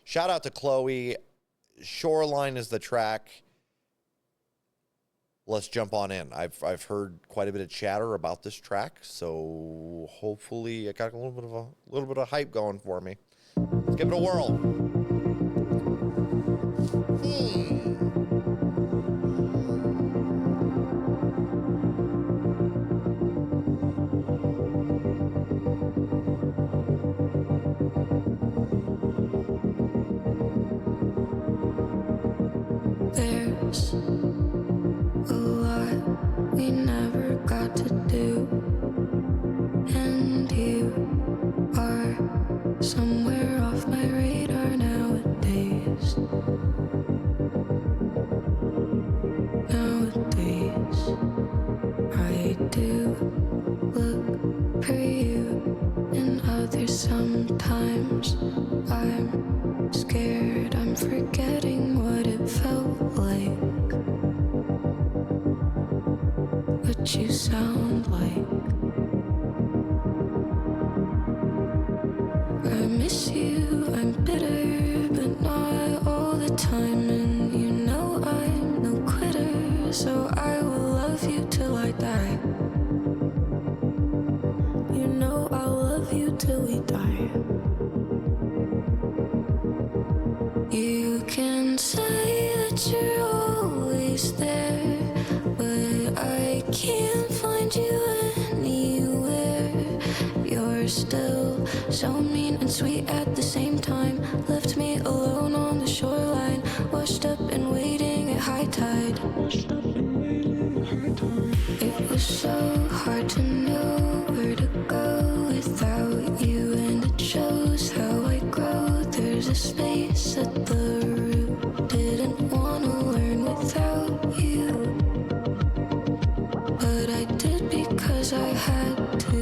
Shout out to Chloe. Shoreline is the track. Let's jump on in. I've heard quite a bit of chatter about this track, so hopefully it got a little bit of hype going for me. Let's give it a whirl. There's a lot we never got to do, and you are somewhere off my radar nowadays. Nowadays, I do look for you in others sometimes. I'm scared I'm forgetting what it felt like, what you sound like. I miss you, I'm bitter, but not all the time. And you know I'm no quitter, so I will love you till I die. You know I'll love you till we die. You can say that you're always there, but I can't find you anywhere. You're still so mean and sweet at the same time. Left me alone on the shoreline, washed up and waiting at high tide. It was so hard to know where to go without you, and it shows how I grow. There's a space at the root, didn't want to learn without you, but I did because I had to.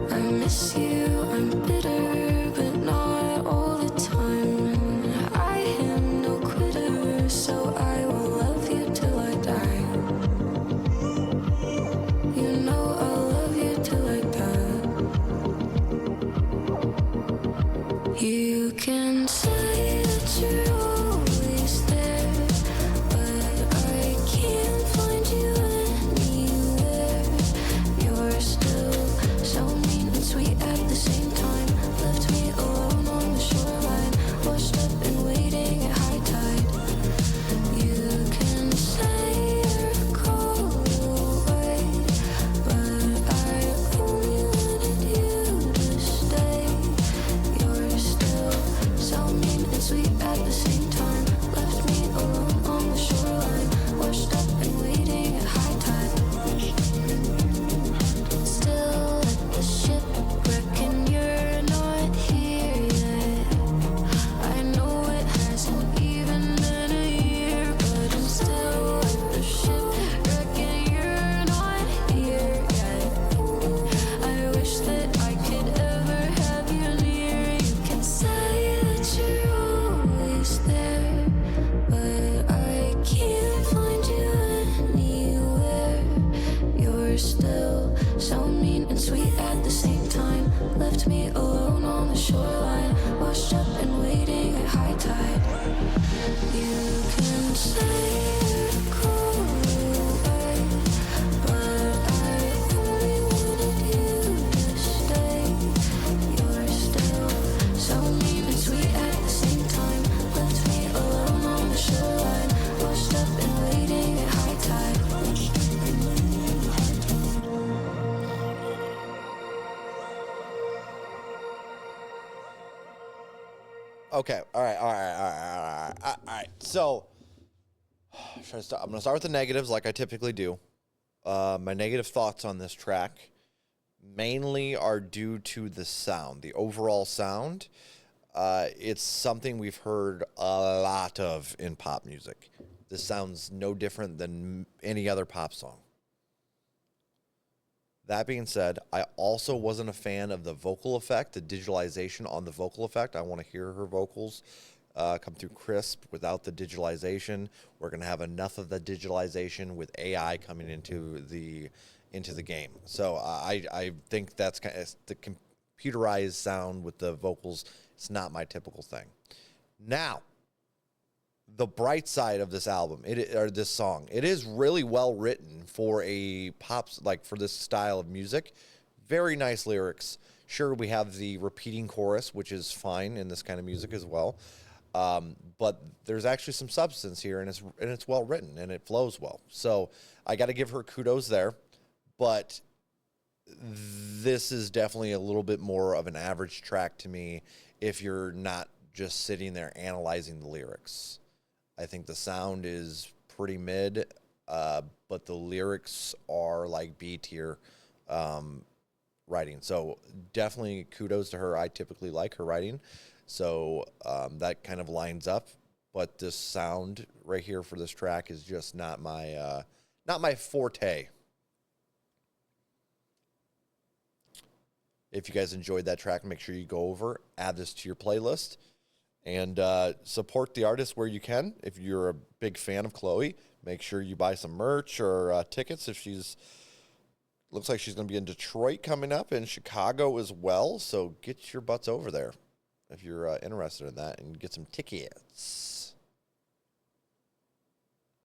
I miss you, I'm bitter, but not all the time. I am no quitter, so I will love you till I die. You know I'll love you till I die. You can say that you're always there, but I can't find you anywhere. You're still so mean and sweet at the same time. Left me alone on the shoreline, washed up and waiting at high tide. You can say you're cold away, but I only wanted you to stay. You're still so mean and sweet at the same time. Left me alone on the shoreline, washed up and waiting at high tide. Still at the shipwreck and you're not here yet. I know it hasn't even been a year, but I'm still at the shipwreck and you're not here yet. I wish that I could ever have you near. You can say that you're always there, but I can't find you anywhere. You're still so mean and sweet at the same time. Left me alone on the shoreline, washed up and waiting at high tide. You can say you're cold away, but I only wanted you to stay. You're still so mean and sweet at the same time. Left me alone on the shoreline, washed up and waiting at high tide. Okay. All right. So, I'm going to start with the negatives like I typically do. My negative thoughts on this track mainly are due to the sound, the overall sound. It's something we've heard a lot of in pop music. This sounds no different than any other pop song. That being said, I also wasn't a fan of the vocal effect, the digitalization on the vocal effect. I want to hear her vocals come through crisp without the digitalization. We're going to have enough of the digitalization with AI coming into the game. So I think that's kind of the computerized sound with the vocals. It's not my typical thing. Now, the bright side of this album, or this song, it is really well written for a for this style of music. Very nice lyrics. Sure, we have the repeating chorus, which is fine in this kind of music as well. But there's actually some substance here, and it's well written, and it flows well. So I got to give her kudos there. But this is definitely a little bit more of an average track to me if you're not just sitting there analyzing the lyrics. I think the sound is pretty mid, but the lyrics are like B tier writing. So definitely kudos to her. I typically like her writing. So that kind of lines up. But this sound right here for this track is just not my forte. If you guys enjoyed that track, make sure you go over, add this to your playlist, and support the artist where you can. If you're a big fan of Chloe, make sure you buy some merch or tickets. If looks like she's going to be in Detroit coming up, and Chicago as well. So get your butts over there if you're interested in that, and get some tickets.